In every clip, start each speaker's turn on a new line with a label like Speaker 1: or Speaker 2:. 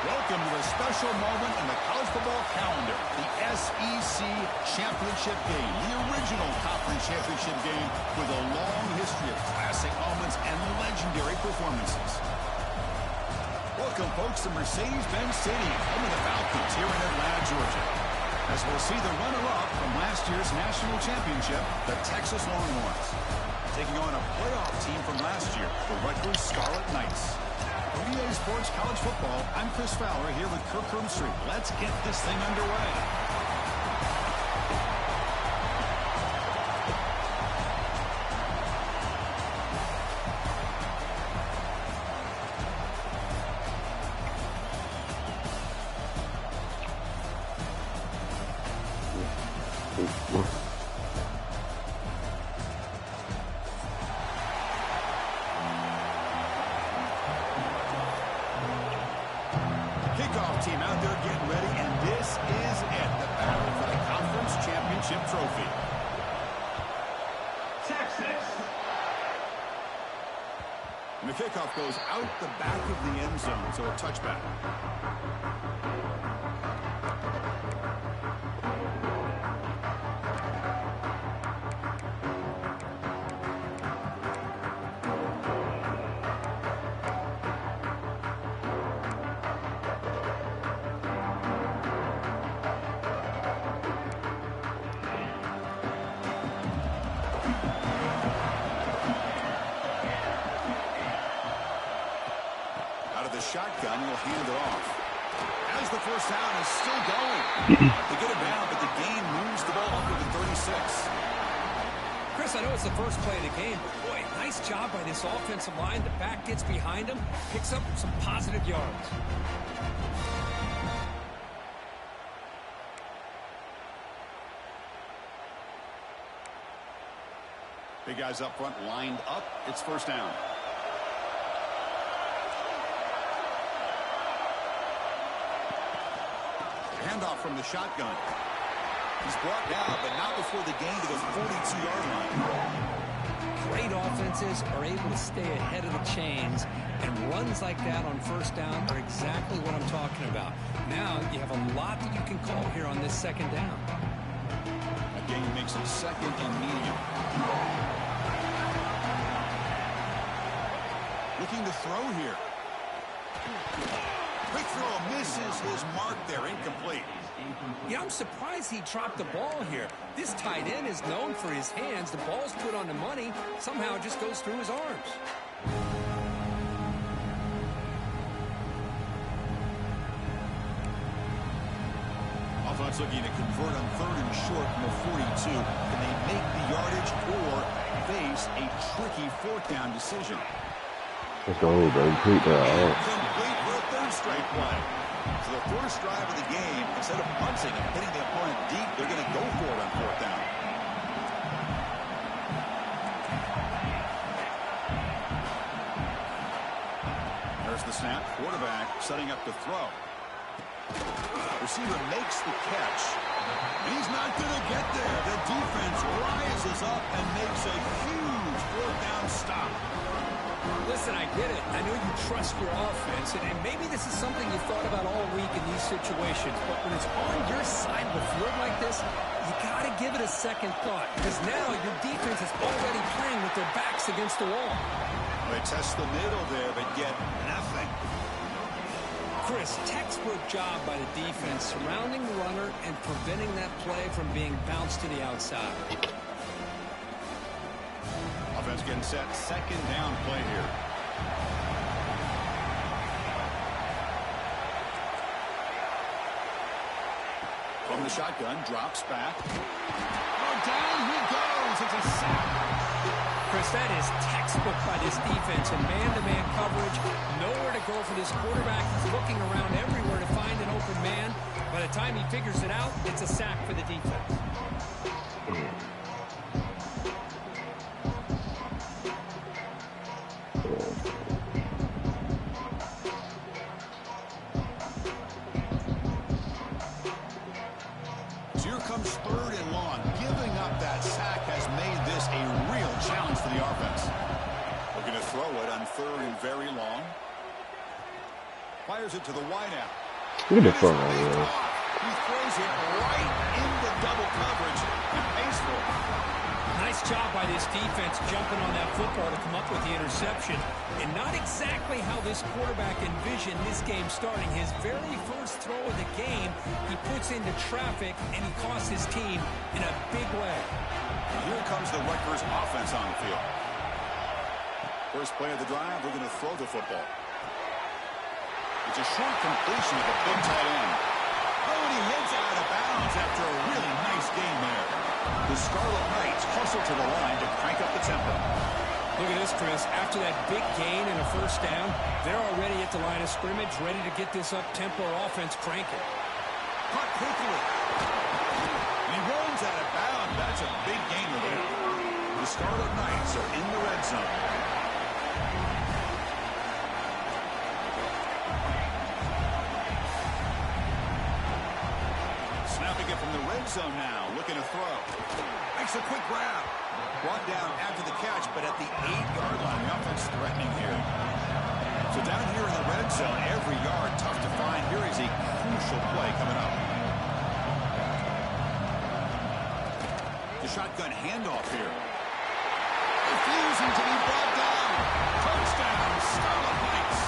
Speaker 1: Welcome to a special moment in the college football calendar, the SEC Championship Game, the original conference championship game with a long history of classic moments and legendary performances. Welcome, folks, to Mercedes-Benz Stadium, home of the Falcons here in Atlanta, Georgia, as we'll see the runner-up from last year's national championship, the Texas Longhorns, taking on a playoff team from last year, the Rutgers Scarlet Knights. For EA Sports College Football, I'm Chris Fowler here with Kirk Herbstreit. Let's get this thing underway. Kickoff team out there getting ready, and this is it, the battle for the conference championship trophy. Texas. And the kickoff goes out the back of the end zone, so a touchback. Shotgun will hand it off. As the first down is still going. They get it down, but the game moves the ball up to the 36.
Speaker 2: Chris, I know it's the first play of the game, but boy, nice job by this offensive line. The back gets behind him, picks up some positive yards.
Speaker 1: Big guys up front lined up. It's first down. Handoff from the shotgun. He's brought down, but not before the gain to the 42-yard line.
Speaker 2: Great offenses are able to stay ahead of the chains, and runs like that on first down are exactly what I'm talking about. Now you have a lot that you can call here on this second down.
Speaker 1: Again, makes it second and medium. Looking to throw here. Quick throw misses his mark there, incomplete.
Speaker 2: Yeah, I'm surprised he dropped the ball here. This tight end is known for his hands. The ball's put on the money. Somehow it just goes through his arms.
Speaker 1: Offense looking to convert on third and short from the 42. Can they make the yardage or face a tricky fourth down decision?
Speaker 3: Let's go, bro. Complete that out.
Speaker 1: Complete for a third straight play. So the first drive of the game, instead of punting and hitting the opponent deep, they're going to go for it on fourth down. There's the snap. Quarterback setting up to throw. Receiver makes the catch. And he's not going to get there. The defense rises up and makes a huge fourth down stop.
Speaker 2: Listen, I get it. I know you trust your offense, and maybe this is something you thought about all week in these situations, but when it's on your side of the field like this, you got to give it a second thought, because now your defense is already playing with their backs against the wall.
Speaker 1: They test the middle there, but get nothing.
Speaker 2: Chris, textbook job by the defense surrounding the runner and preventing that play from being bounced to the outside.
Speaker 1: Offense getting set. Second down play here. From the shotgun, drops back. Oh, down he goes. It's a sack.
Speaker 2: Chris, that is textbook by this defense in man-to-man coverage. Nowhere to go for this quarterback. He's looking around everywhere to find an open man. By the time he figures it out, it's a sack for the defense.
Speaker 1: So here comes third and long. Giving up that sack has made this a real challenge for the offense. Looking to throw it on third and very long. Fires it to the wideout.
Speaker 3: Get the fuck
Speaker 1: He
Speaker 3: out of here.
Speaker 1: throws it right into double coverage and pays for it.
Speaker 2: Nice job by this defense jumping on that football to come up with the interception. And not exactly how this quarterback envisioned this game starting. His very first throw of the game, he puts into traffic, and he costs his team in a big way.
Speaker 1: Here comes the Rutgers offense on the field. First play of the drive, we're going to throw the football. It's a short completion of a big tight end. Oh, and he heads out of bounds after a really nice game there. The Scarlet Knights hustle to the line to crank up the tempo.
Speaker 2: Look at this, Chris. After that big gain and a first down, they're already at the line of scrimmage, ready to get this up-tempo offense cranking.
Speaker 1: Caught quickly. And he runs out of bounds. That's a big gain there. The Scarlet Knights are in the red zone. Snapping it from the red zone now, looking to throw. Makes a quick grab. Brought down after the catch, but at the 8-yard line, the offense threatening here. So down here in the red zone, every yard tough to find. Here is a crucial play coming up. The shotgun handoff here. Refusing to be brought down. Touchdown, Scarlet Knights.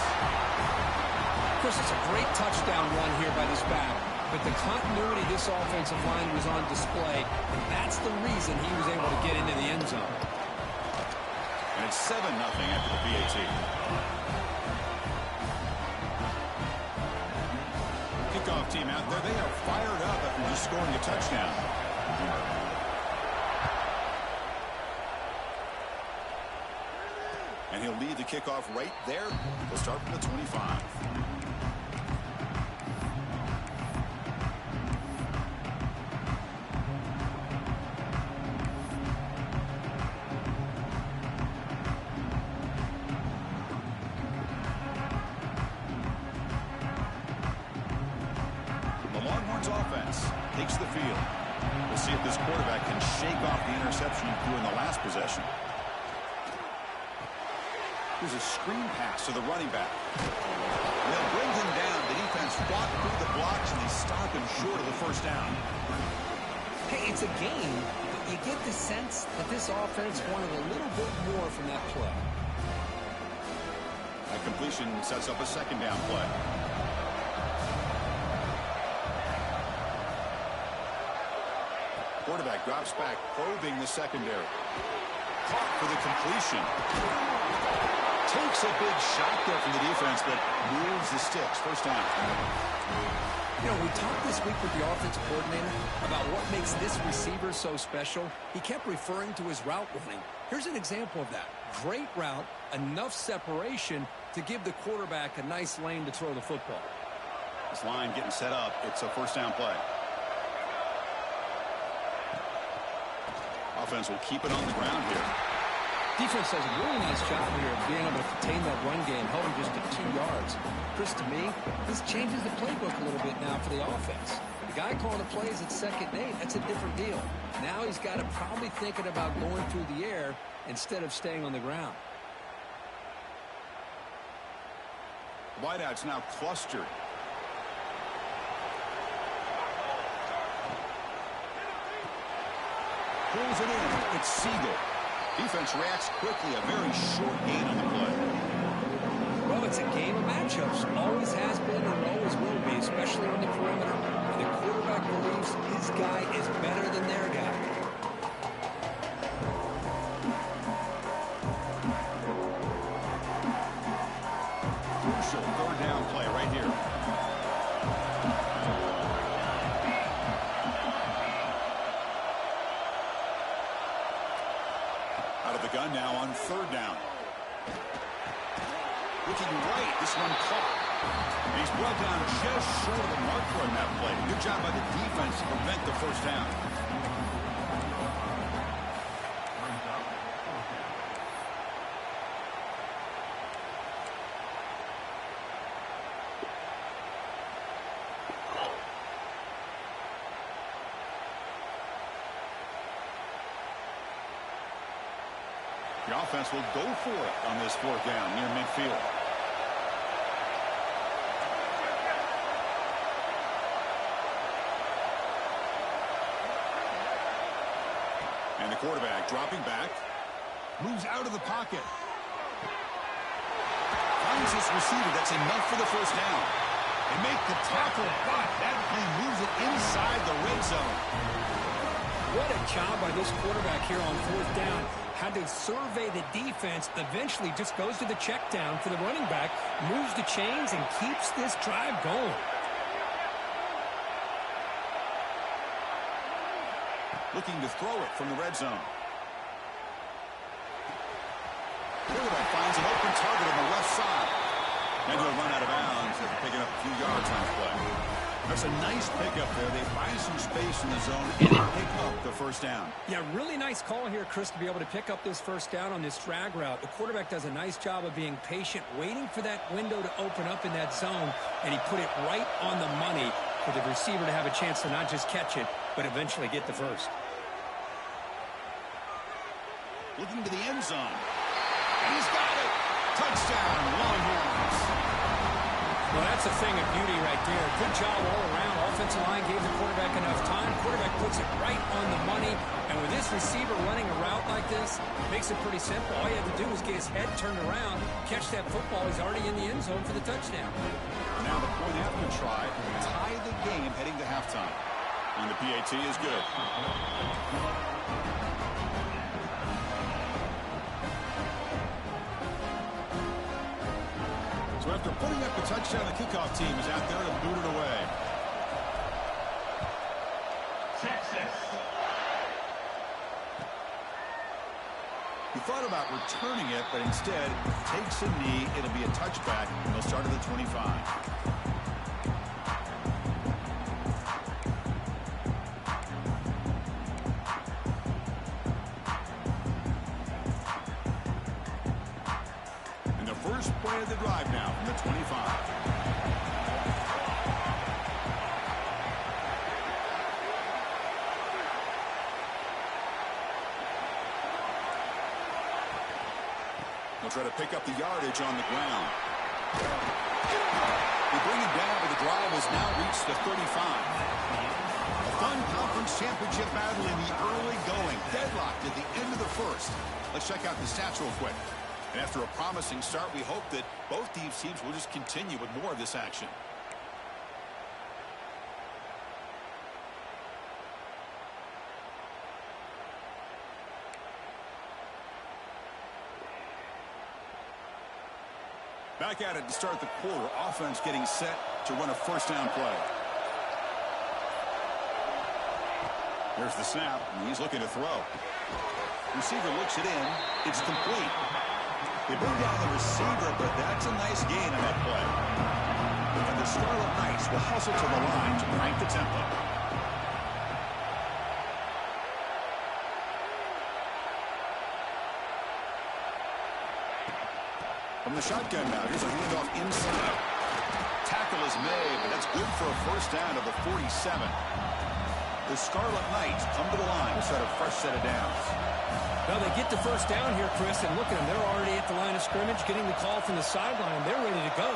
Speaker 2: Chris, it's a great touchdown run here by this back. But the continuity this offensive line was on display, and that's the reason he was able to get into the end zone.
Speaker 1: And it's 7-0 after the PAT. Kickoff team out there, they are fired up after just scoring a touchdown. And he'll lead the kickoff right there. We'll start from the 25. Offense takes the field. We'll see if this quarterback can shake off the interception he threw in the last possession. Here's a screen pass to the running back. They'll bring him down. The defense fought through the blocks, and they stop him short of the first down.
Speaker 2: Hey, it's a game, but you get the sense that this offense wanted a little bit more from that play.
Speaker 1: That completion sets up a second down play. Quarterback drops back, probing the secondary. Caught for the completion. Takes a big shot there from the defense, but moves the sticks. First down.
Speaker 2: You know, we talked this week with the offensive coordinator about what makes this receiver so special. He kept referring to his route running. Here's an example of that. Great route, enough separation to give the quarterback a nice lane to throw the football.
Speaker 1: This line getting set up. It's a first down play. Offense will keep it on the ground here.
Speaker 2: Defense does a really nice job here of being able to contain that run game, held him just to 2 yards. Chris, to me, this changes the playbook a little bit now for the offense. The guy calling the plays at 2nd and 8, that's a different deal. Now he's got to probably thinking about going through the air instead of staying on the ground.
Speaker 1: Wideouts now clustered. Pulls it in. It's Siegel. Defense reacts quickly. A very short gain on the play.
Speaker 2: Well, it's a game of matchups. Always has been and always will be, especially on the perimeter. And the quarterback believes his guy is better than their guy.
Speaker 1: Crucial third down play right here. Out of the gun now on third down. Looking right, this one caught. And he's brought down just short of the marker on that play. Good job by the defense to prevent the first down. The offense will go for it on this fourth down near midfield. And the quarterback dropping back. Moves out of the pocket. Finds his receiver. That's enough for the first down. They make the tackle, but that play moves it inside the red zone.
Speaker 2: What a job by this quarterback here on fourth down. Had to survey the defense. Eventually just goes to the check down for the running back. Moves the chains and keeps this drive going.
Speaker 1: Looking to throw it from the red zone. Quarterback finds an open target on the left side. And he'll run out of bounds after picking up a few yards on his play. That's a nice pickup there. They find some space in the zone and pick up the first down.
Speaker 2: Yeah, really nice call here, Chris, to be able to pick up this first down on this drag route. The quarterback does a nice job of being patient, waiting for that window to open up in that zone, and he put it right on the money for the receiver to have a chance to not just catch it, but eventually get the first.
Speaker 1: Looking to the end zone. And he's got it. Touchdown, Longhorns.
Speaker 2: Well, that's a thing of beauty right there. Good job all around. Offensive line gave the quarterback enough time. Quarterback puts it right on the money. And with this receiver running a route like this, it makes it pretty simple. All you have to do is get his head turned around, catch that football. He's already in the end zone for the touchdown.
Speaker 1: Now the point after the try, tie the game heading to halftime. And the PAT is good. So after putting up the touchdown, the kickoff team is out there to boot it away.
Speaker 4: Texas.
Speaker 1: He thought about returning it, but instead takes a knee. It'll be a touchback, and they'll start at the 25. First play of the drive now from the 25. They'll try to pick up the yardage on the ground. They bring it down, but the drive has now reached the 35. A fun conference championship battle in the early going. Deadlocked at the end of the first. Let's check out the stats real quick. And after a promising start, we hope that both these teams will just continue with more of this action. Back at it to start the quarter. Offense getting set to run a first down play. There's the snap, and he's looking to throw. Receiver looks it in. It's complete. They bring down the receiver, but that's a nice gain on that play. And the Scarlet Knights will hustle to the line to crank the tempo. From the shotgun now, here's a handoff inside. Tackle is made, but that's good for a first down to the 47. The Scarlet Knights come to the line to start a fresh set of downs.
Speaker 2: Well, they get the first down here, Chris, and look at them. They're already at the line of scrimmage, getting the call from the sideline. They're ready to go.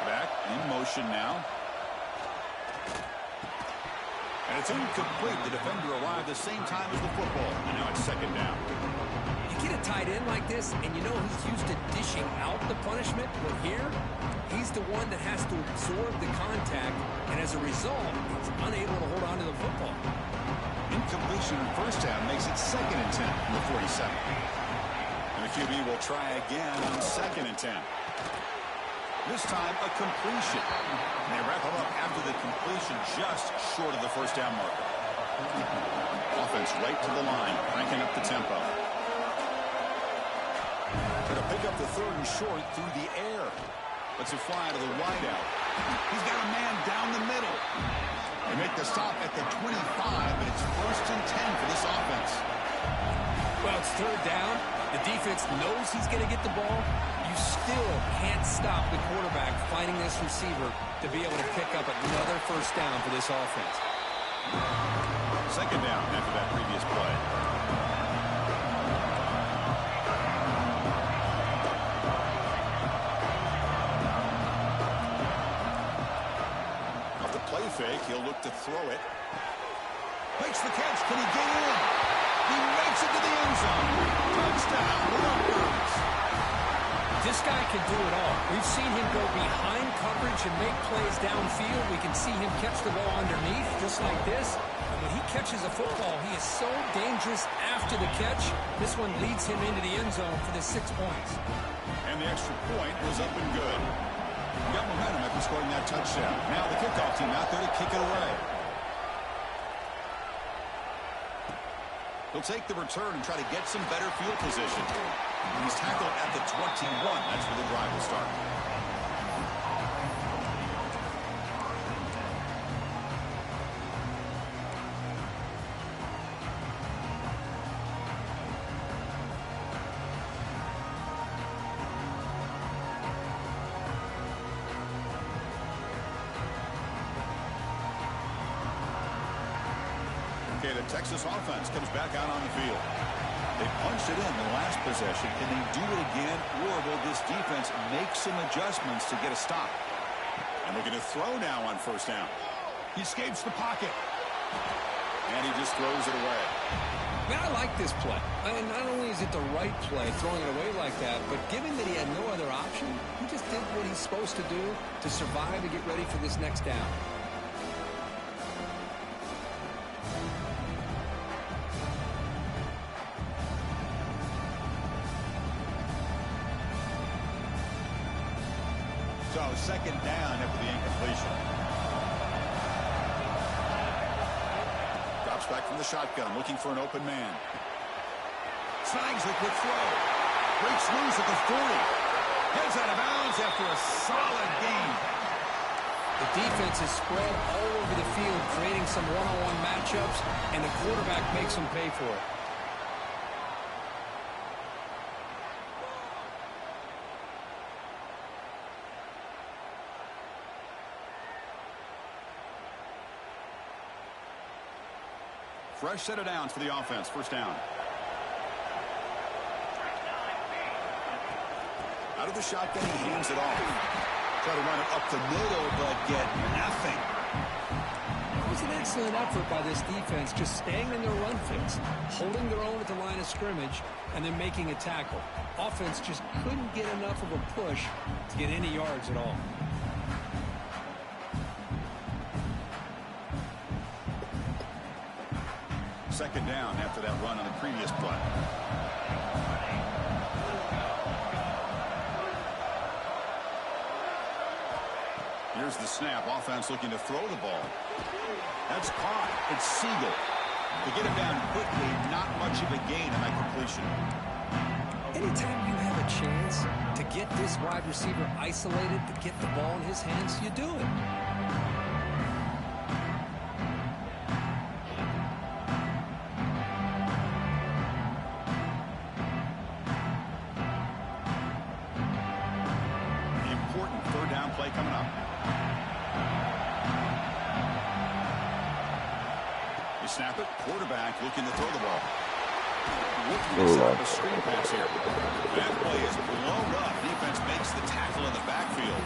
Speaker 1: Back in motion now. And it's incomplete. The defender arrived the same time as the football. And now it's second down.
Speaker 2: You get a tight end like this, and you know he's used to dishing out the punishment. But here, he's the one that has to absorb the contact, and as a result, he's unable to hold on to the football.
Speaker 1: Incompletion on first down makes it 2nd and 10 from the 47. And the QB will try again on 2nd and 10. This time, a completion. And they wrap it up after the completion just short of the first down marker. Offense right to the line, cranking up the tempo. Going to pick up the 3rd and short through the air. Lets it fly to the wideout. He's got a man down the middle. They make the stop at the 25, but it's 1st and 10 for this offense.
Speaker 2: Well, it's 3rd down. The defense knows he's going to get the ball. You still can't stop the quarterback finding this receiver to be able to pick up another first down for this offense.
Speaker 1: 2nd down after that previous play. Fake. He'll look to throw it. Makes the catch. Can he get in? He makes it to the end zone. Touchdown, Rutgers.
Speaker 2: This guy can do it all. We've seen him go behind coverage and make plays downfield. We can see him catch the ball underneath, just like this. And when he catches a football, he is so dangerous after the catch. This one leads him into the end zone for the 6 points.
Speaker 1: And the extra point was up and good. You got momentum after scoring that touchdown. Now the kickoff team out there to kick it away. He'll take the return and try to get some better field position. He's tackled at the 21. That's where the drive will start. Okay, the Texas offense comes back out on the field. They punched it in the last possession. Can they do it again, or will this defense make some adjustments to get a stop? And looking to throw now on first down. He escapes the pocket. And he just throws it away.
Speaker 2: Man, I like this play. And not only is it the right play, throwing it away like that, but given that he had no other option, he just did what he's supposed to do to survive and get ready for this next down.
Speaker 1: So second down after the incompletion. Drops back from the shotgun, looking for an open man. Snags the quick throw. Breaks loose at the 40. Heads out of bounds after a solid game.
Speaker 2: The defense is spread all over the field, creating some one-on-one matchups, and the quarterback makes them pay for it.
Speaker 1: Fresh set of downs for the offense. First down. Out of the shotgun, he hands it off. Try to run it up the middle, but get nothing.
Speaker 2: It was an excellent effort by this defense, just staying in their run fix, holding their own at the line of scrimmage, and then making a tackle. Offense just couldn't get enough of a push to get any yards at all.
Speaker 1: Second down after that run on the previous play. Here's the snap. Offense looking to throw the ball. That's caught. It's Siegel. To get him down quickly, not much of a gain on that completion.
Speaker 2: Anytime you have a chance to get this wide receiver isolated, to get the ball in his hands, you do it.
Speaker 1: Coming up. You snap it. Quarterback looking to throw the ball. Looking to set up a screen pass here. That play is blown up. Defense makes the tackle in the backfield.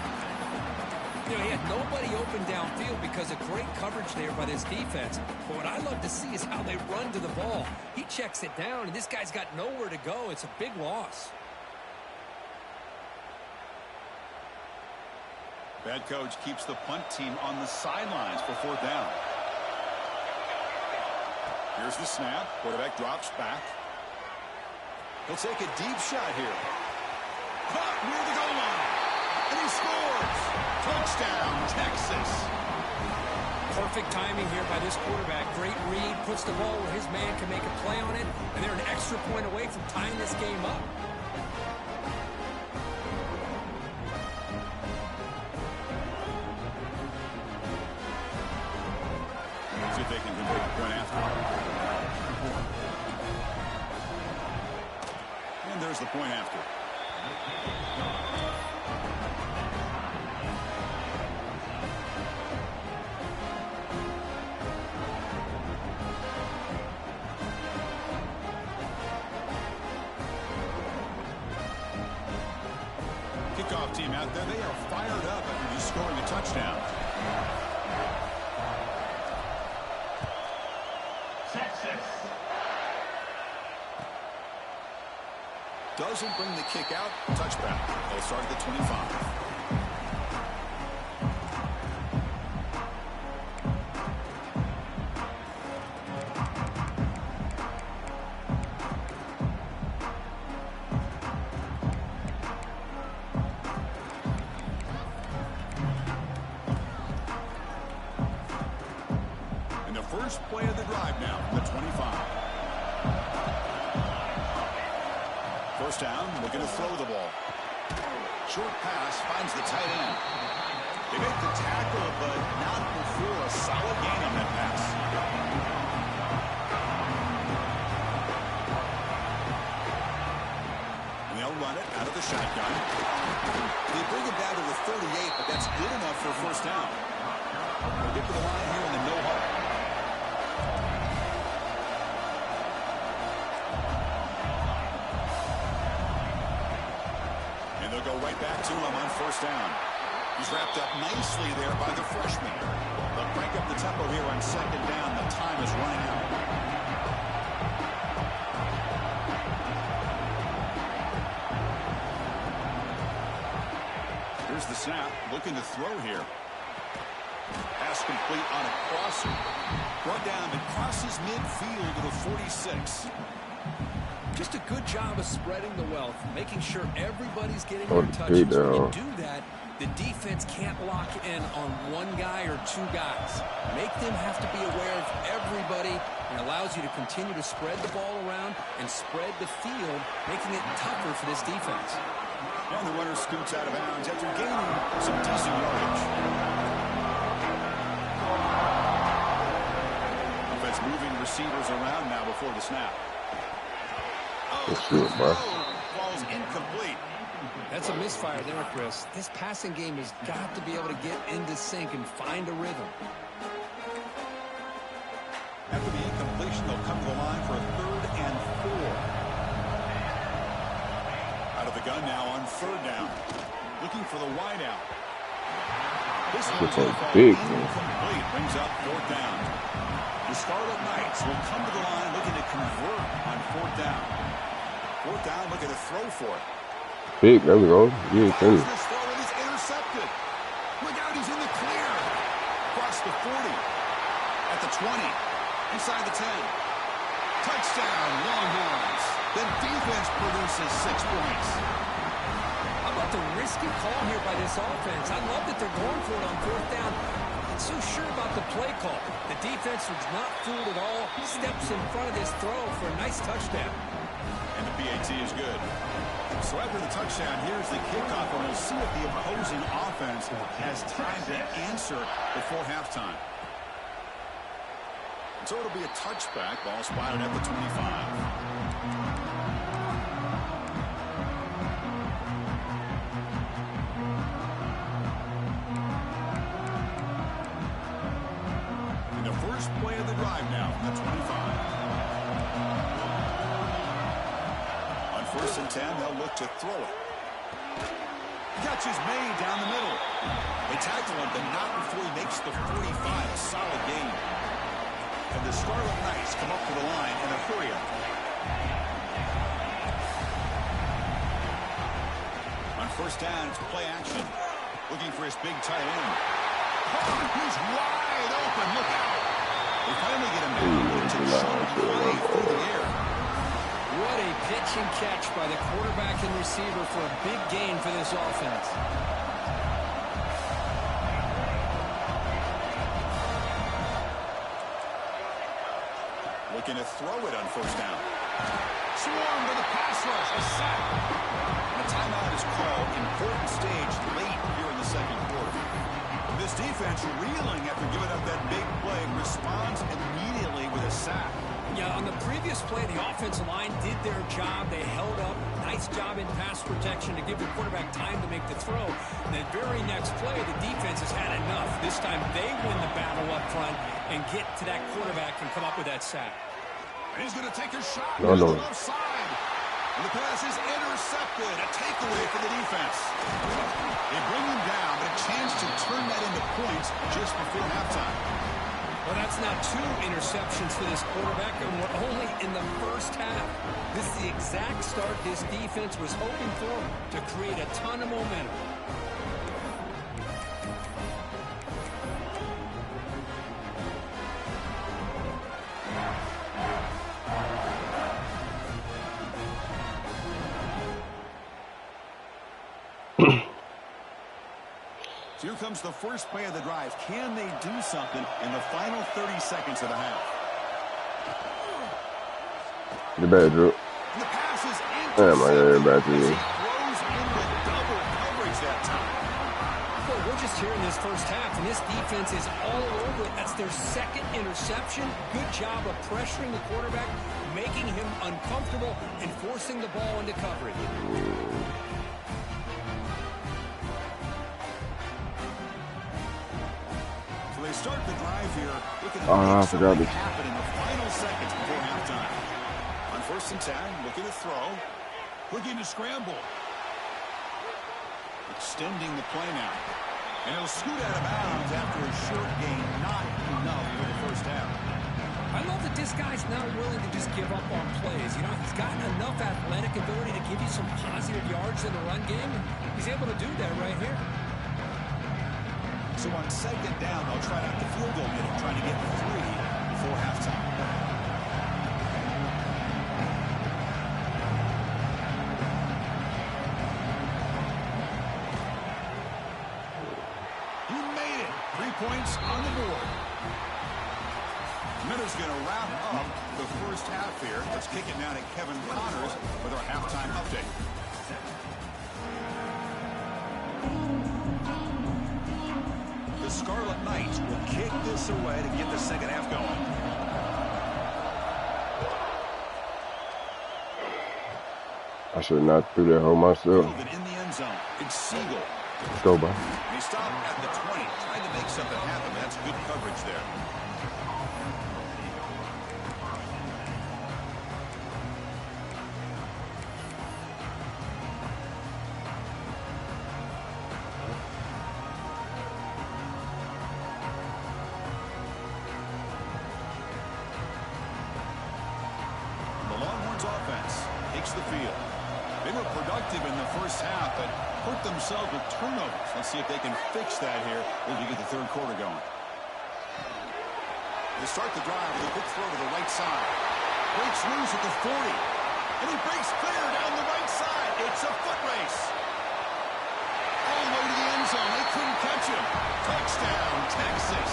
Speaker 2: You know, he had nobody open downfield because of great coverage there by this defense. But what I love to see is how they run to the ball. He checks it down, and this guy's got nowhere to go. It's a big loss.
Speaker 1: Bad coach keeps the punt team on the sidelines for fourth down. Here's the snap. Quarterback drops back. He'll take a deep shot here. Caught near the goal line. And he scores. Touchdown, Texas.
Speaker 2: Perfect timing here by this quarterback. Great read. Puts the ball where his man can make a play on it. And they're an extra point away from tying this game up.
Speaker 1: See if they can convert the point after. And there's the point after. Kickoff team out there, they are fired up after just scoring a touchdown. Doesn't bring the kick out. Touchback. They'll start at the 25. First play of the drive now from the 25. First down, looking to throw the ball. Short pass finds the tight end. They make the tackle, but not before a solid gain on that pass. And they'll run it out of the shotgun. They bring it down to the 38, but that's good enough for a first down. They'll get to the line here in the no huddle. They'll go right back to him on first down. He's wrapped up nicely there by the freshman. They'll crank up the tempo here on second down. The time is running out. Here's the snap. Looking to throw here. Pass complete on a crosser. Brought down and crosses midfield to the 46.
Speaker 2: Just a good job of spreading the wealth, making sure everybody's getting their touches. When you do that, the defense can't lock in on one guy or two guys. Make them have to be aware of everybody, and allows you to continue to spread the ball around and spread the field, making it tougher for this defense.
Speaker 1: And the runner scoots out of bounds after gaining some decent yardage. Offense moving receivers around now before the snap.
Speaker 3: Let's do it, bro.
Speaker 1: Ball's incomplete.
Speaker 2: That's a misfire there, Chris. This passing game has got to be able to get into sync and find a rhythm.
Speaker 1: After the incompletion, they'll come to the line for a 3rd and 4. Out of the gun now on 3rd down. Looking for the wideout. This one's
Speaker 3: big,
Speaker 1: incomplete. Brings up 4th down. The Scarlet Knights will come to the line looking to convert on 4th down. 4th down, looking to throw for it.
Speaker 3: Big, there we go. You ain't finished.
Speaker 1: This throw is intercepted. Look out, he's in the clear. Across the 40. At the 20. Inside the 10. Touchdown, Longhorns. The defense produces 6 points.
Speaker 2: How about the risky call here by this offense? I love that they're going for it on 4th down. Not so sure about the play call. The defense was not fooled at all. Steps in front of this throw for a nice touchdown.
Speaker 1: And the PAT is good. So after the touchdown, here's the kickoff, and we'll see if the opposing offense has time to answer before halftime. So it'll be a touchback. Ball spotted at the 25. First play of the drive now from the 25. On 1st and 10, they'll look to throw it. Catch is made down the middle. They tackle him, but not before he makes the 45. A solid gain. And the Scarlet Knights come up to the line in a hurry-up. On 1st down, it's play action. Looking for his big tight end. Oh, he's wide open. Look out. They finally get him down to Sean through the air.
Speaker 2: What a pitch and catch by the quarterback and receiver for a big gain for this offense.
Speaker 1: Looking to throw it on 1st down. Swarm to the pass rush. A sack. And a timeout is called. Important stage late here in the 2nd quarter. This defense reeling after giving up that big play, responds immediately with a sack.
Speaker 2: Yeah, on the previous play, the offensive line did their job. They held up. Nice job in pass protection to give the quarterback time to make the throw. And the very next play, the defense has had enough. This time they win the battle up front and get to that quarterback and come up with that sack.
Speaker 1: And he's going to take a shot on the left side. And the pass is intercepted. A takeaway for the defense. They bring him down, but a chance to turn that into points just before halftime.
Speaker 2: Well, that's now 2 interceptions for this quarterback, and we're only in the first half. This is the exact start this defense was hoping for to create a ton of momentum.
Speaker 1: Here comes the first play of the drive. Can they do something in the final 30 seconds of the half?
Speaker 3: The bad Drew.
Speaker 1: The pass is
Speaker 3: Damn, I got it back to
Speaker 1: he
Speaker 3: you.
Speaker 1: throws into double coverage that time.
Speaker 2: Well, we're just here in this first half, and this defense is all over it. That's their second interception. Good job of pressuring the quarterback, making him uncomfortable, and forcing the ball into coverage.
Speaker 1: They start the drive here. Looking to
Speaker 3: I
Speaker 1: make
Speaker 3: forgot
Speaker 1: something
Speaker 3: this.
Speaker 1: happen in the final seconds before halftime. On 1st and 10, looking to throw. Looking to scramble. Extending the play now. And he'll scoot out of bounds after a short gain. Not enough for the first half.
Speaker 2: I love that this guy's not willing to just give up on plays. You know, he's got enough athletic ability to give you some positive yards in the run game. He's able to do that right here.
Speaker 1: So on 2nd down, they'll try out the field goal unit, trying to get 3 before halftime. He made it. 3 points on the board. Miller's going to wrap up the first half here. Let's kick it now to Kevin Connors with our halftime update. The Scarlet Knights will kick this away to get the second half going.
Speaker 3: I should not threw that hole myself.
Speaker 1: Fielded in the end zone. It's Siegel.
Speaker 3: Let's go, bro.
Speaker 1: They stop at the 20, trying to make something happen. That's good coverage there. The Longhorns offense takes the field. They were productive in the first half, but hurt themselves with turnovers. Let's see if they can fix that here as we get the third quarter going. They start the drive with a quick throw to the right side. Breaks loose at the 40. And he breaks clear down the right side. It's a foot race. All the way to the end zone. They couldn't catch him. Touchdown, Texas.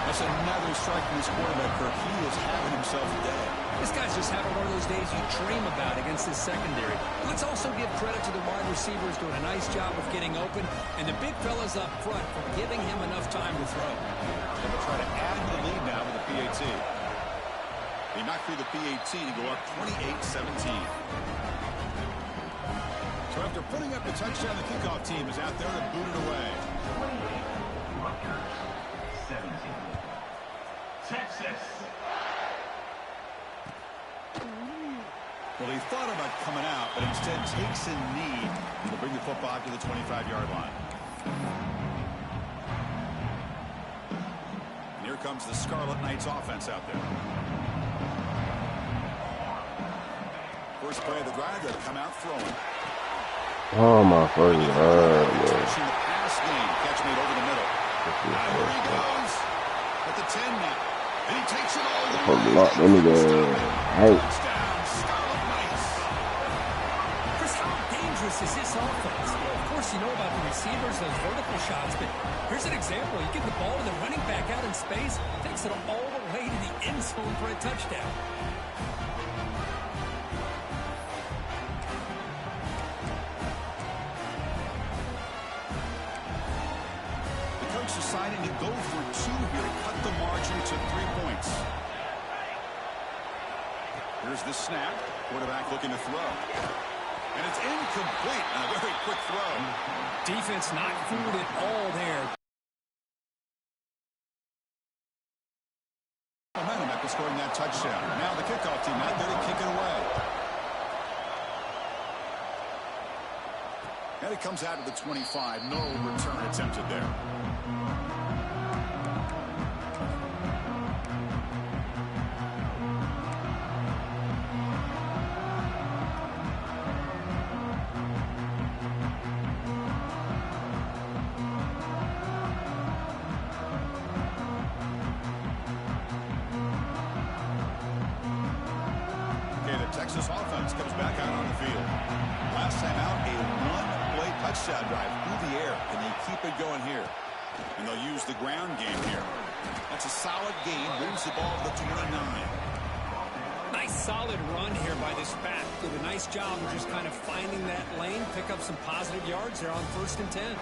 Speaker 1: That's another strike from his quarterback, Kirk. He is having himself a day.
Speaker 2: This guy's just having one of those days you dream about against this secondary. Let's also give credit to the wide receivers doing a nice job of getting open, and the big fellas up front for giving him enough time to throw.
Speaker 1: And they'll try to add to the lead now with the PAT. They knocked through the PAT to go up 28-17. So after putting up the touchdown, the kickoff team is out there to boot it away.
Speaker 4: 17. Texas.
Speaker 1: Well, he thought about coming out, but instead takes a knee to bring the football to the 25-yard line. And here comes the Scarlet Knights offense out there. First play of the drive, they'll come out throwing.
Speaker 3: Oh, my first man.
Speaker 1: Touching the pass game. Catch made over the middle. Here he goes at the 10 now. And he takes it all the way.
Speaker 3: Let me go. Hey.
Speaker 1: Touchdown, Scarlet Knights.
Speaker 2: Chris, how dangerous is this offense? Well, of course, you know about the receivers, those vertical shots, but here's an example. You get the ball to the running back out in space, takes it all the way to the end zone for a touchdown.
Speaker 1: Deciding to go for 2 here to cut the margin to 3 points. Here's the snap. Quarterback looking to throw. And it's incomplete on a very quick throw.
Speaker 2: Defense not fooled at all there.
Speaker 1: Momentum after scoring that touchdown. Now the kickoff team out there to kick it away. And it comes out of the 25. No return attempted there. Texas offense comes back out on the field. Last time out, a one-play touchdown drive through the air. Can they keep it going here? And they'll use the ground game here. That's a solid gain. Moves the ball to the 29.
Speaker 2: Nice solid run here by this back. Did a nice job of just kind of finding that lane, pick up some positive yards there on 1st and 10.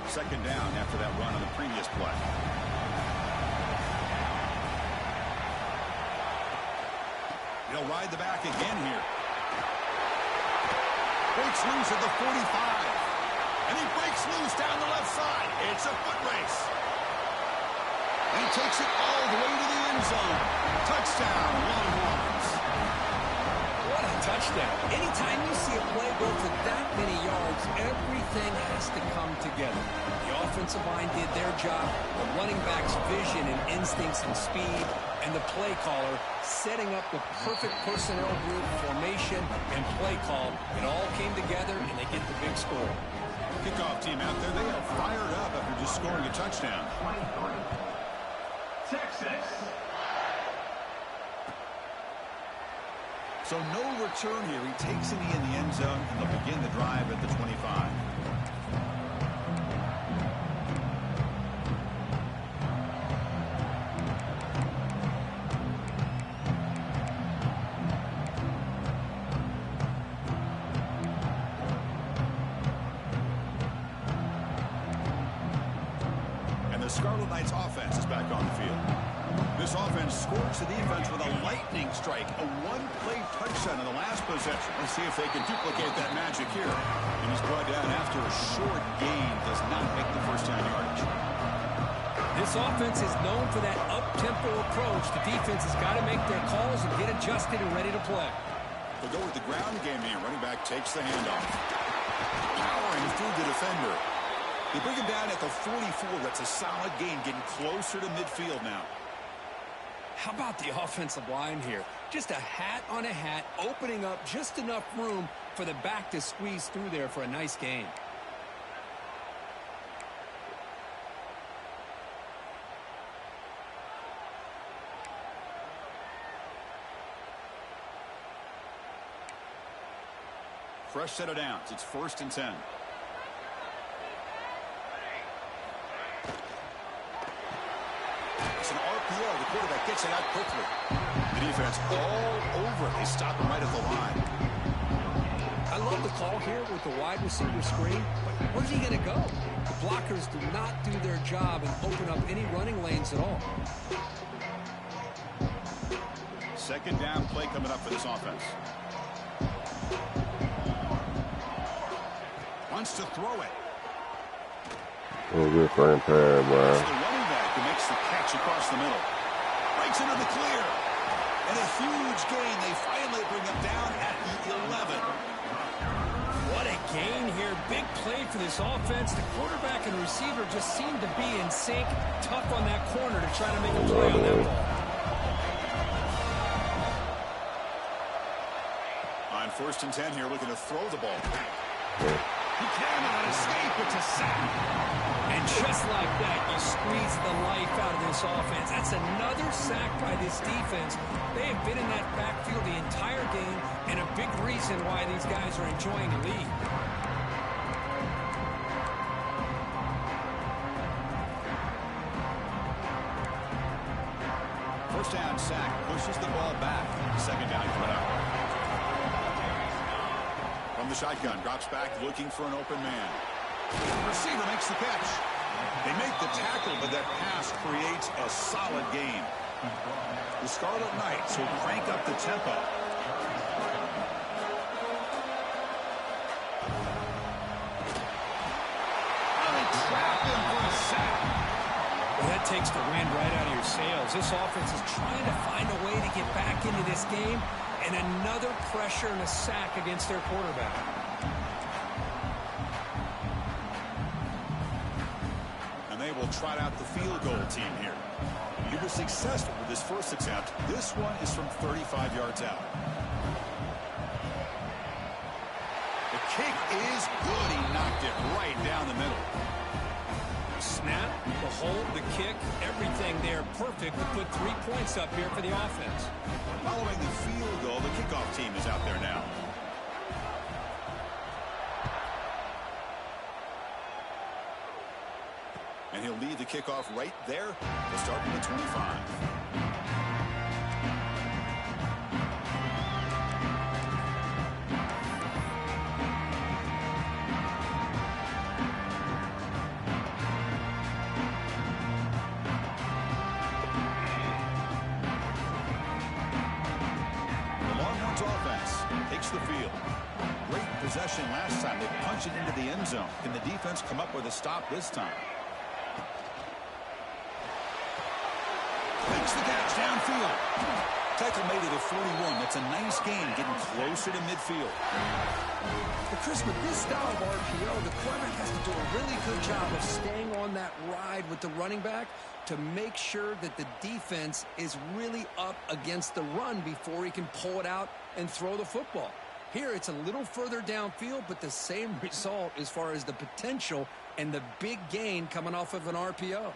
Speaker 1: Second down after that run on the previous play. He'll ride the back again here. Breaks loose at the 45. And he breaks loose down the left side. It's a foot race. And he takes it all the way to the end zone. Touchdown, Longhorns.
Speaker 2: What a touchdown. Anytime you see a play go for that many yards, everything has to come together. The offensive line did their job, the running back's vision and instincts and speed, and the play caller setting up the perfect personnel group, formation, and play call. It all came together, and they get the big score.
Speaker 1: Kickoff team out there, they are fired up after just scoring a touchdown.
Speaker 4: Texas.
Speaker 1: So no return here. He takes it in the end zone, and they'll begin the drive at the 25. Scarlet Knights offense is back on the field. This offense scores the defense with a lightning strike, a one-play touchdown in the last possession. Let's see if they can duplicate that magic here. And he's brought down after a short gain, does not make the first down yardage.
Speaker 2: This offense is known for that up-tempo approach. The defense has got to make their calls and get adjusted and ready to play.
Speaker 1: They'll go with the ground game here. Running back takes the handoff. Powering through the defender. They bring him down at the 44. That's a solid gain, getting closer to midfield now.
Speaker 2: How about the offensive line here? Just a hat on a hat, opening up just enough room for the back to squeeze through there for a nice gain.
Speaker 1: Fresh set of downs. It's 1st and 10. It's an RPO. The quarterback gets it out quickly. The defense all over it. They stop him right at the line.
Speaker 2: I love the call here with the wide receiver screen, but where's he going to go? The blockers do not do their job and open up any running lanes at all.
Speaker 1: Second down play coming up for this offense. Wants to throw it.
Speaker 3: Oh, good frame pass, bro.
Speaker 1: It's the running back who makes the catch across the middle. Breaks into the clear. And a huge gain. They finally bring him down at the 11.
Speaker 2: What a gain here. Big play for this offense. The quarterback and receiver just seem to be in sync. Tough on that corner to try to make a play on that ball.
Speaker 1: On 1st and 10 here, looking to throw the ball.
Speaker 3: Yeah.
Speaker 1: He cannot escape. It's a sack.
Speaker 2: And just like that, you squeeze the life out of this offense. That's another sack by this defense. They have been in that backfield the entire game, and a big reason why these guys are enjoying the lead.
Speaker 1: First down sack, pushes the ball back. Second down coming up. From the shotgun, drops back, looking for an open man. The receiver makes the catch. They make the tackle, but that pass creates a solid gain. The Scarlet Knights will crank up the tempo. And they trap him for a sack.
Speaker 2: Well, that takes the wind right out of your sails. This offense is trying to find a way to get back into this game, and another pressure and a sack against their quarterback.
Speaker 1: And they will trot out the field goal team here. He was successful with his first attempt. This one is from 35 yards out. The kick is good. He knocked it right down the middle.
Speaker 2: snap, the hold, the kick, everything there perfect to put 3 points up here for the offense.
Speaker 1: Following the field goal, the kickoff team is out there now. And he'll lead the kickoff right there to start with the 25. The field. Great possession last time. They punched it into the end zone. Can the defense come up with a stop this time? Makes the catch downfield. Tackle made it at 41. That's a nice gain, getting closer to midfield.
Speaker 2: But Chris, with this style of RPO, the quarterback has to do a really good job of staying on that ride with the running back to make sure that the defense is really up against the run before he can pull it out and throw the football. Here, it's a little further downfield, but the same result as far as the potential and the big gain coming off of an RPO.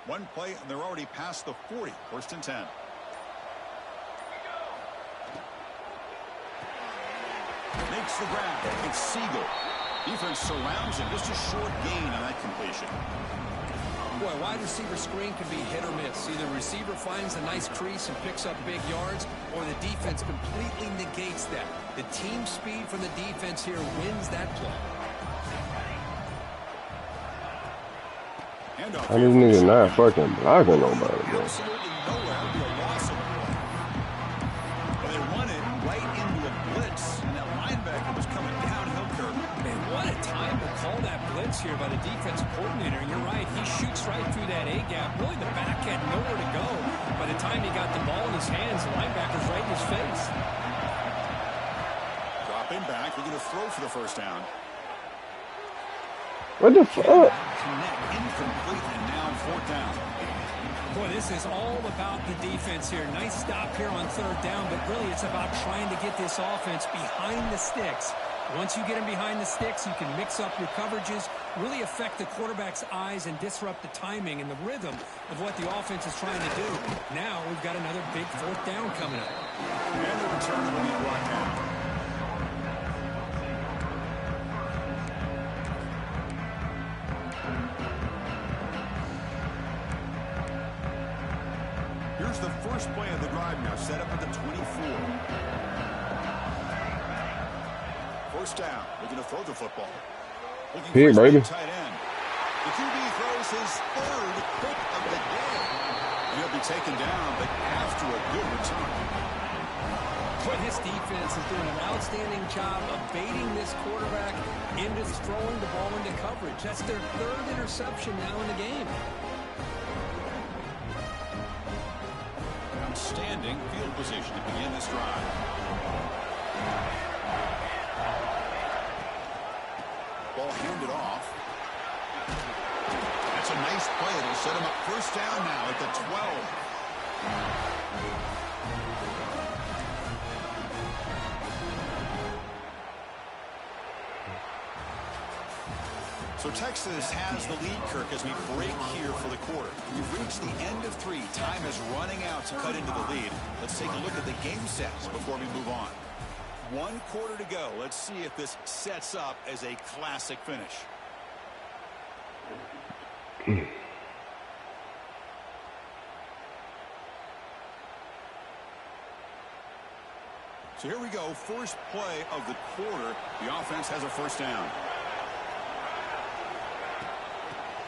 Speaker 1: One play, and they're already past the 40. 1st and 10. Makes the grab. It's Siegel. Defense surrounds him. Just a short gain on that completion.
Speaker 2: Boy, wide receiver screen can be hit or miss. Either receiver finds a nice crease and picks up big yards, or the defense completely negates that. The team speed from the defense here wins that play.
Speaker 3: I these niggas not fucking blocking nobody, bro.
Speaker 1: Absolutely nowhere to be a loss of play. Well, they run it right into a blitz, and that linebacker was coming downhill curve.
Speaker 2: Man, what a time to call that blitz here by the defensive coordinator. And you're right, he shoots right through that A-gap. Really, the back had nowhere to go. By the time he got the ball in his hands, the linebacker's right in his face.
Speaker 1: Dropping back, they're going to throw for the 1st down.
Speaker 3: What the fuck?
Speaker 1: Connect, incomplete, and now 4th down.
Speaker 2: Boy, this is all about the defense here. Nice stop here on 3rd down, but really it's about trying to get this offense behind the sticks. Once you get them behind the sticks, you can mix up your coverages, really affect the quarterback's eyes and disrupt the timing and the rhythm of what the offense is trying to do. Now we've got another big 4th down coming up.
Speaker 1: And the return will be brought down. Here's the first play of the drive now, set up at the 24. 1st down. They're going to throw the football.
Speaker 3: Hey, baby.
Speaker 1: Tight end. The QB throws his 3rd pick of the day. And he'll be taken down, but after a good return.
Speaker 2: But his defense is doing an outstanding job of baiting this quarterback into throwing the ball into coverage. That's their 3rd interception now in the game.
Speaker 1: Outstanding field position to begin this drive. Ball handed off. That's a nice play. It'll set him up 1st down now at the 12. So Texas has the lead, Kirk, as we break here for the quarter. We've reached the end of 3. Time is running out to cut into the lead. Let's take a look at the game sets before we move on. 1 quarter to go. Let's see if this sets up as a classic finish. So here we go. First play of the quarter. The offense has a 1st down.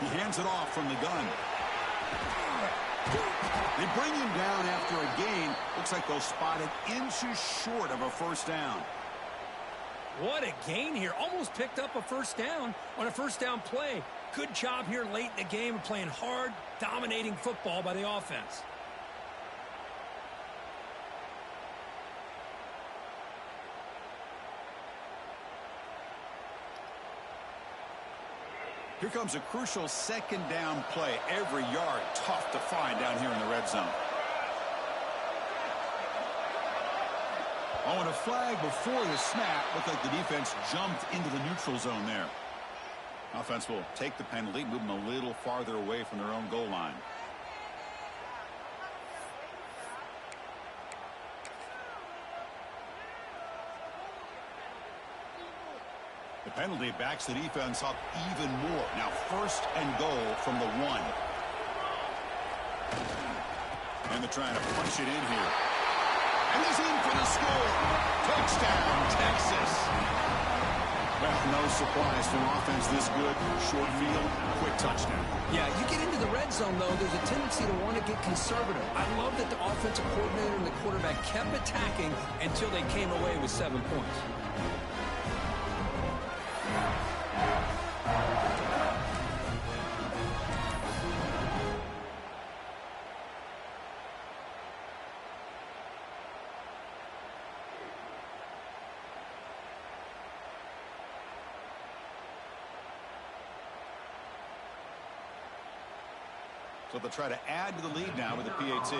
Speaker 1: He hands it off from the gun. They bring him down after a gain. Looks like they'll spot it inches short of a 1st down.
Speaker 2: What a gain here. Almost picked up a 1st down on a 1st down play. Good job here late in the game of playing hard, dominating football by the offense.
Speaker 1: Here comes a crucial 2nd down play. Every yard tough to find down here in the red zone. Oh, and a flag before the snap. Looked like the defense jumped into the neutral zone there. Offense will take the penalty, move them a little farther away from their own goal line. The penalty backs the defense up even more. Now 1st and goal from the 1. And they're trying to punch it in here. And he's in for the score. Touchdown, Texas. Well, no surprise from offense this good. Short field, quick touchdown.
Speaker 2: Yeah, you get into the red zone, though, there's a tendency to want to get conservative. I love that the offensive coordinator and the quarterback kept attacking until they came away with 7 points.
Speaker 1: So they'll try to add to the lead now with the PAT.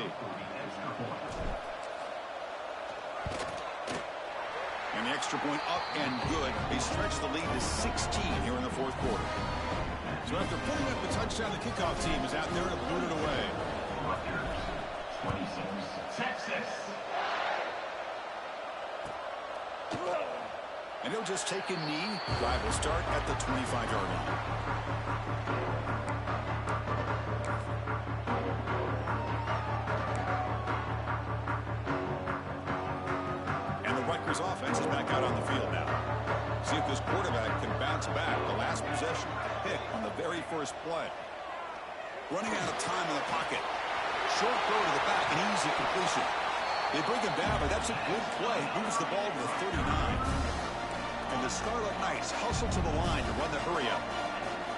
Speaker 1: And the extra point up and good. They stretch the lead to 16 here in the 4th quarter. So after putting up the touchdown, the kickoff team is out there to boot it away.
Speaker 4: 26, Texas.
Speaker 1: And he'll just take a knee. Drive will start at the 25-yard line. Rutgers offense is back out on the field now. See if this quarterback can bounce back. The last possession, a pick on the very first play. Running out of time in the pocket. Short throw to the back, an easy completion. They bring him down, but that's a good play. Moves the ball to the 39. And the Scarlet Knights hustle to the line to run the hurry up.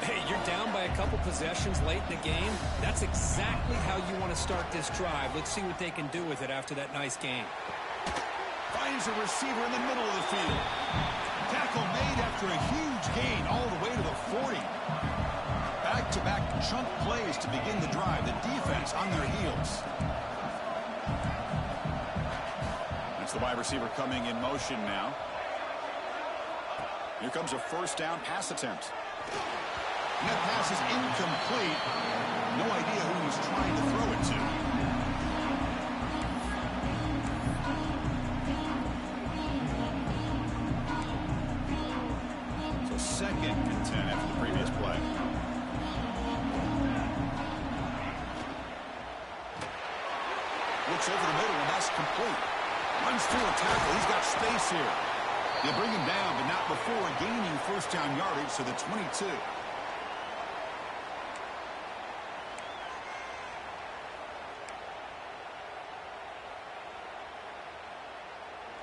Speaker 2: Hey, you're down by a couple possessions late in the game. That's exactly how you want to start this drive. Let's see what they can do with it after that nice game.
Speaker 1: Finds a receiver in the middle of the field. Tackle made after a huge gain all the way to the 40. Back-to-back chunk plays to begin the drive. The defense on their heels. That's the wide receiver coming in motion now. Here comes a 1st down pass attempt. And that pass is incomplete. No idea who he's trying to throw it to. So 2nd and 10 after the previous play. Looks over the middle, and that's complete. Runs through a tackle. He's got space here. They bring him down, but not before gaining 1st down yardage to the 22.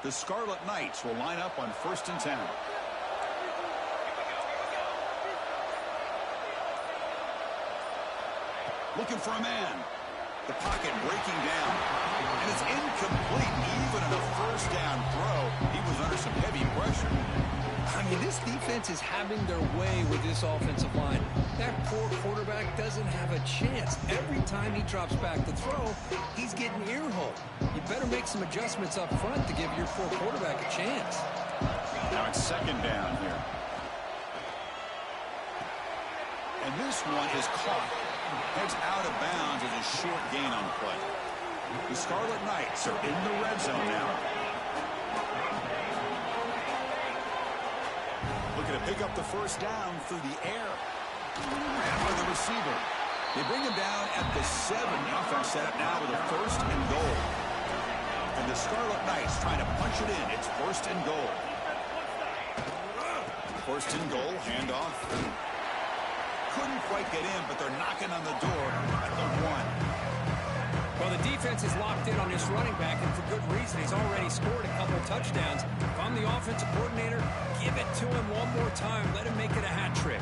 Speaker 1: The Scarlet Knights will line up on 1st and 10. Looking for a man. The pocket breaking down. And it's incomplete. Even in a 1st down throw, he was under some heavy pressure.
Speaker 2: I mean, this defense is having their way with this offensive line. That poor quarterback doesn't have a chance. Every time he drops back to throw, he's getting ear-hole. You better make some adjustments up front to give your poor quarterback a chance.
Speaker 1: Now it's 2nd down here. And this one is caught. Heads out of bounds as a short gain on the play. The Scarlet Knights are in the red zone now. Looking to pick up the 1st down through the air. Ran by the receiver. They bring him down at the 7. The offense set up now with a 1st and goal. And the Scarlet Knights trying to punch it in. It's 1st and goal. 1st and goal, handoff. Couldn't quite get in, but they're knocking on the door at the 1.
Speaker 2: Well, the defense is locked in on this running back, and for good reason. He's already scored a couple touchdowns. If I'm the offensive coordinator, give it to him one more time. Let him make it a hat trick.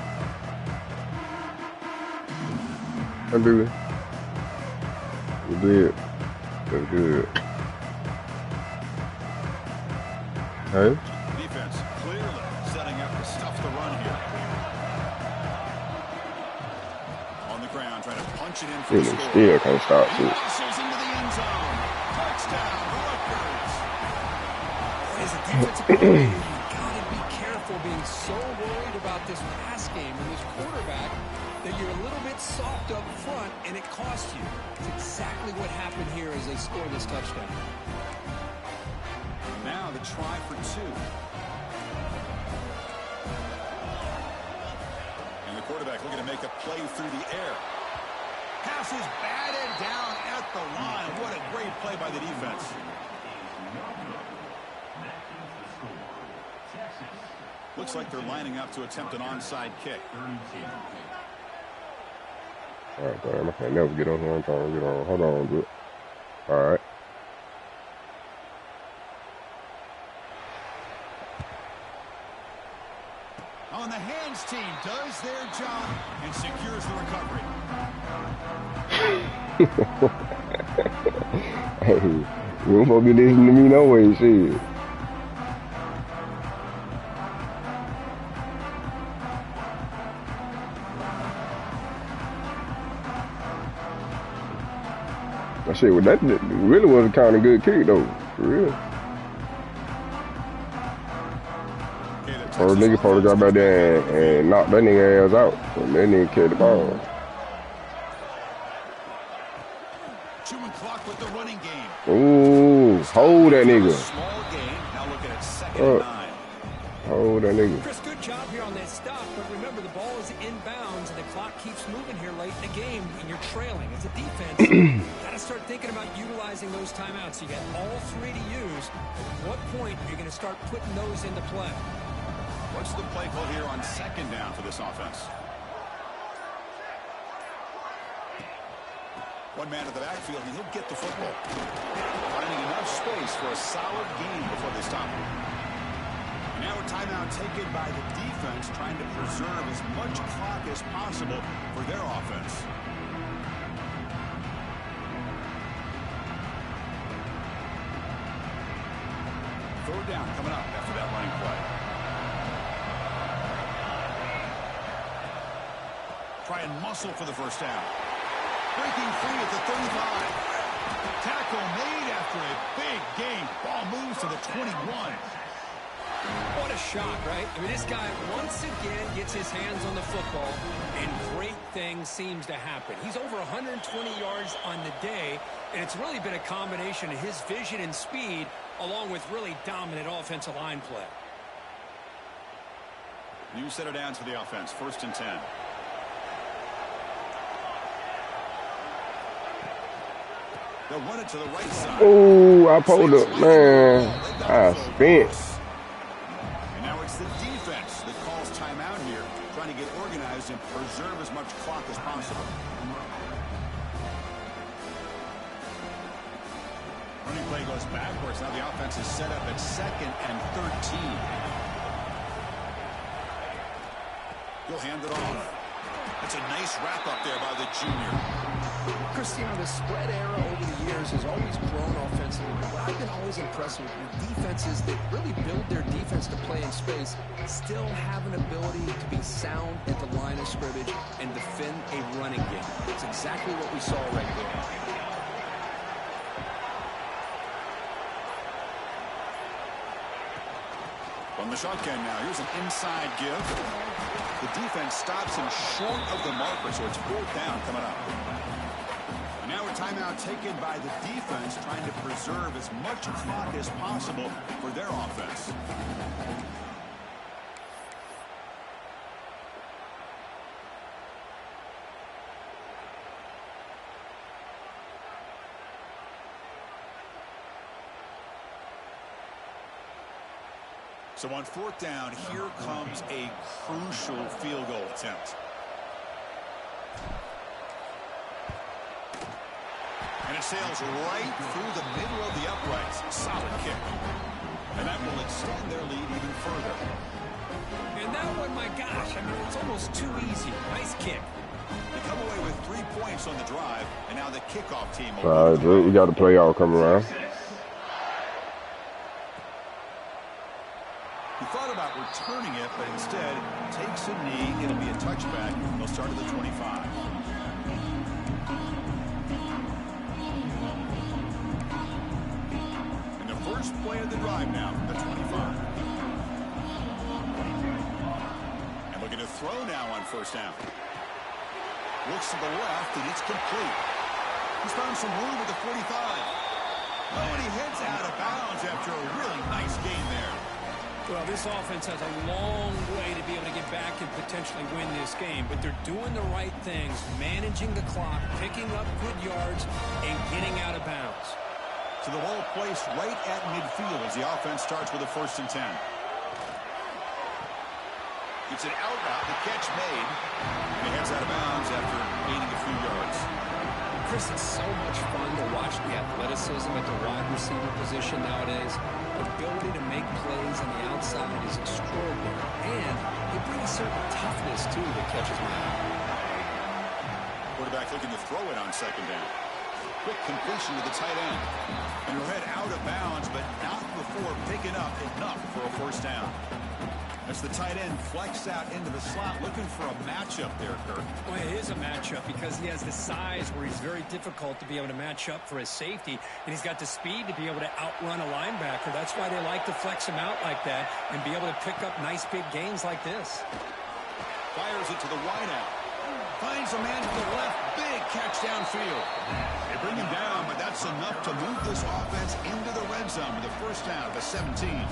Speaker 3: I do it. We did. That's good. Hey?
Speaker 1: Defense clearly setting up to stuff the run here. On the ground, trying to punch it in for the score.
Speaker 3: Still can't stop
Speaker 1: He
Speaker 3: it.
Speaker 1: muscles into the end zone. Touchdown, Rutgers.
Speaker 2: defensive coordinator, you've got to be careful being so worried about this pass game and this quarterback that you're a little bit soft up front and it costs you. It's exactly what happened here as they score this touchdown.
Speaker 1: Now the try for 2. And the quarterback looking to make a play through the air. Pass is batted down at the line. What a great play by the defense. Looks like they're lining up to attempt an onside kick.
Speaker 3: All right, damn, I can't never get on here. I'm trying to get on. Hold on, dude. All right.
Speaker 1: On the hands team does their job and secures the recovery.
Speaker 3: Hey, you don't supposed to be listening to me no way, shit. That shit, that really was a kind of good kick, though. For real. Or nigga probably got back there and knocked that nigga ass out. And that nigga carried the ball.
Speaker 1: Chewing clock with the running game.
Speaker 3: Ooh, hold that nigga.
Speaker 1: Small game. Now looking at 2nd and 9.
Speaker 3: Hold that nigga.
Speaker 2: Chris, good job here on that stop, but remember the ball is inbounds and the clock keeps moving here late in the game and you're trailing. As a defense, you got to start thinking about utilizing those timeouts. You got all 3 to use. At what point are you going to start putting those into play?
Speaker 1: What's the play call here on 2nd down for this offense? One man at the backfield, and he'll get the football. Finding enough space for a solid gain before they stop him. And now a timeout taken by the defense, trying to preserve as much clock as possible for their offense. Third down coming up after that running play. Try and muscle for the first down. Breaking free at the 35. Tackle made after a big gain. Ball moves to the 21.
Speaker 2: What a shot, right? I mean, this guy once again gets his hands on the football, and great things seems to happen. He's over 120 yards on the day, and it's really been a combination of his vision and speed along with really dominant offensive line play.
Speaker 1: New set of downs for the offense. 1st and 10. They'll run it to the right side.
Speaker 3: Oh, I pulled up, man. I spent.
Speaker 1: And now it's the defense that calls timeout here, trying to get organized and preserve as much clock as possible. Running play goes backwards. Now the offense is set up at 2nd and 13. He'll hand it off. That's a nice wrap up there by the junior.
Speaker 2: Cristiano, the spread era over the years has always grown offensively, but what I've been always impressed with defenses that really build their defense to play in space still have an ability to be sound at the line of scrimmage and defend a running game. It's exactly what we saw right there.
Speaker 1: On the shotgun now, here's an inside give. The defense stops him short of the marker, so it's 4th down coming up. And now a timeout taken by the defense, trying to preserve as much clock as possible for their offense. So on 4th down, here comes a crucial field goal attempt. And it sails right through the middle of the uprights. Solid kick. And that will extend their lead even further.
Speaker 2: And that one, my gosh, I mean, it's almost too easy. Nice kick.
Speaker 1: They come away with 3 points on the drive, and now the kickoff team.
Speaker 3: All right, Drew, we got the play all coming around.
Speaker 1: He thought about returning it, but instead takes a knee. It'll be a touchback. They'll start at the 25. And the first first play of the drive now from the 25. And looking to throw now on first down. Looks to the left, and it's complete. He's found some room at the 45. Oh, and he heads out of bounds after a really nice gain there.
Speaker 2: Well, this offense has a long way to be able to get back and potentially win this game, but they're doing the right things, managing the clock, picking up good yards, and getting out of bounds.
Speaker 1: So the ball placed right at midfield as the offense starts with a 1st and 10. It's an out route, the catch made, and he heads out of bounds after gaining a few yards.
Speaker 2: Chris, it's so much fun to watch the athleticism at the wide receiver position nowadays. The ability to make plays on the outside is extraordinary, and they bring a certain toughness, too, that catches my eye.
Speaker 1: Quarterback looking to throw it on 2nd down. Quick completion to the tight end. And he'll head out of bounds, but not before picking up enough for a 1st down. As the tight end flexed out into the slot, looking for a matchup there, Kirk.
Speaker 2: Well, it is a matchup because he has the size where he's very difficult to be able to match up for his safety, and he's got the speed to be able to outrun a linebacker. That's why they like to flex him out like that and be able to pick up nice big gains like this.
Speaker 1: Fires it to the wideout. Finds a man to the left. Big catch downfield. They bring him down, but that's enough to move this offense into the red zone with a 1st down at the 17.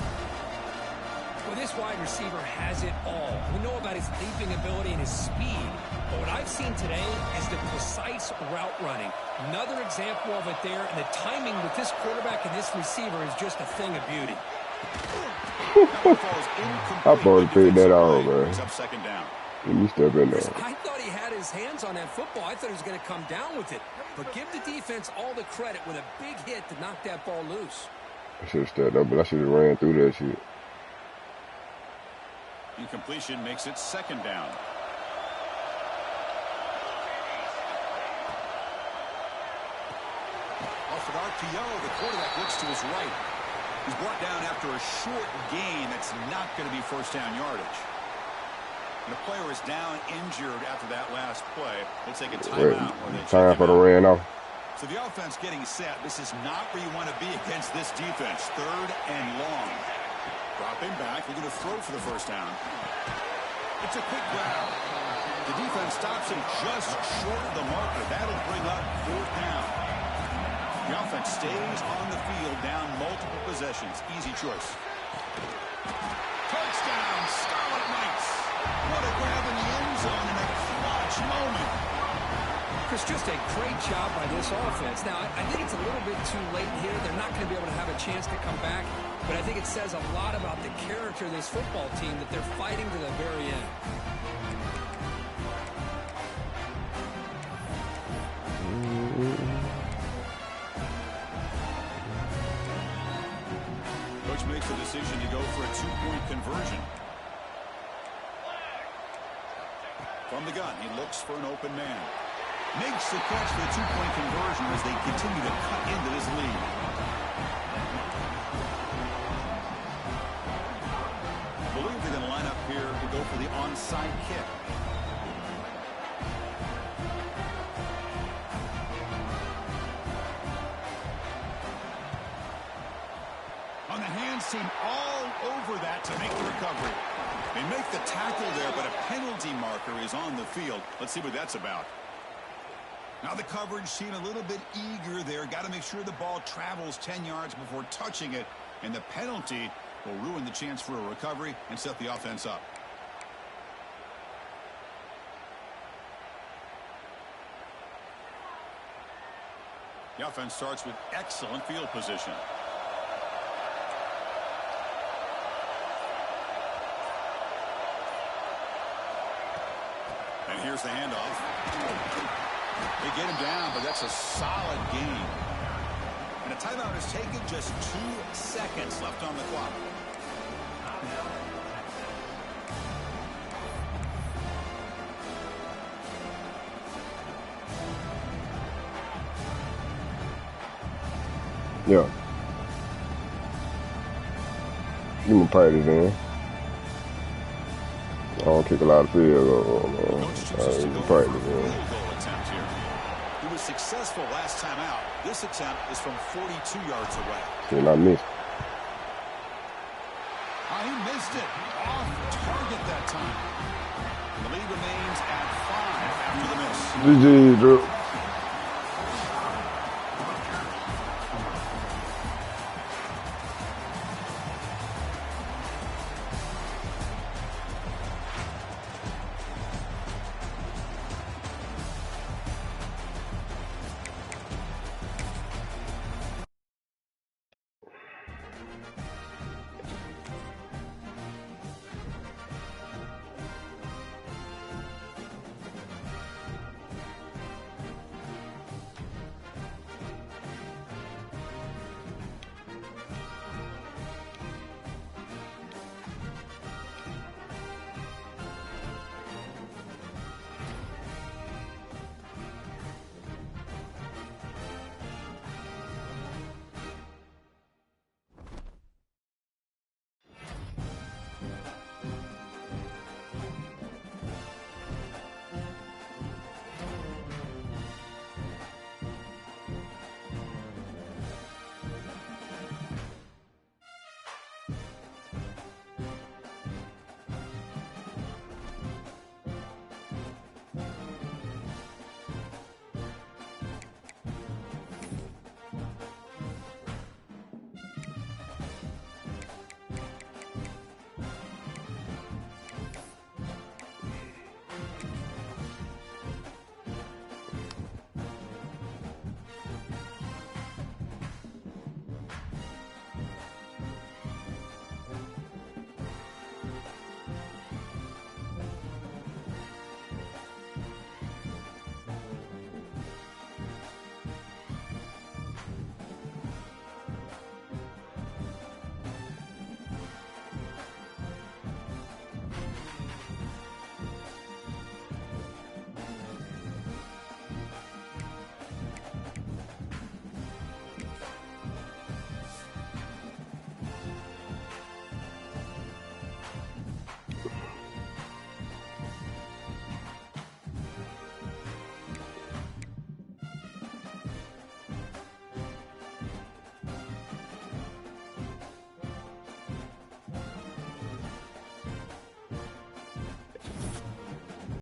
Speaker 2: Well, this wide receiver has it all. We know about his leaping ability and his speed, but what I've seen today is the precise route running. Another example of it there, and the timing with this quarterback and this receiver is just a thing of beauty.
Speaker 3: I probably figured that out, man.
Speaker 1: Up 2nd down.
Speaker 3: You step in there.
Speaker 2: I thought he had his hands on that football. I thought he was going to come down with it. But give the defense all the credit with a big hit to knock that ball loose.
Speaker 3: I should have stepped up, but I should have ran through that shit.
Speaker 1: Incompletion makes it 2nd down. Off an RPO, the quarterback looks to his right. He's brought down after a short gain that's not going to be 1st down yardage. And the player is down injured after that last play. We'll take a timeout.
Speaker 3: Time for the ran off.
Speaker 1: So the offense getting set. This is not where you want to be against this defense. 3rd and long. Dropping back, looking to throw for the 1st down. It's a quick grab. The defense stops him just short of the marker. That'll bring up 4th down. The offense stays on the field, down multiple possessions. Easy choice. Touchdown, Scarlet Knights. What a grab in the end zone in a clutch moment.
Speaker 2: Chris, just a great job by this offense. Now, I think it's a little bit too late here. They're not going to be able to have a chance to come back. But I think it says a lot about the character of this football team that they're fighting to the very end.
Speaker 1: Coach makes the decision to go for a 2-point conversion. From the gun, he looks for an open man. Makes the catch for the 2-point conversion as they continue to cut into this lead. I believe they're going to line up here to go for the onside kick. On the hands team all over that to make the recovery. They make the tackle there, but a penalty marker is on the field. Let's see what that's about. Now the coverage seemed a little bit eager there. Got to make sure the ball travels 10 yards before touching it. And the penalty will ruin the chance for a recovery and set the offense up. The offense starts with excellent field position. And here's the handoff. They get him down, but that's a solid gain. And a timeout is taken, just 2 seconds left on the clock.
Speaker 3: Yeah. Give me practice, man. I don't kick a lot of field goals, man. Practice, man.
Speaker 1: He was successful last time out. This attempt is from 42 yards away.
Speaker 3: Did not miss.
Speaker 1: missed it. Off target that time. And the lead remains at 5 after the miss.
Speaker 3: GG, Drew.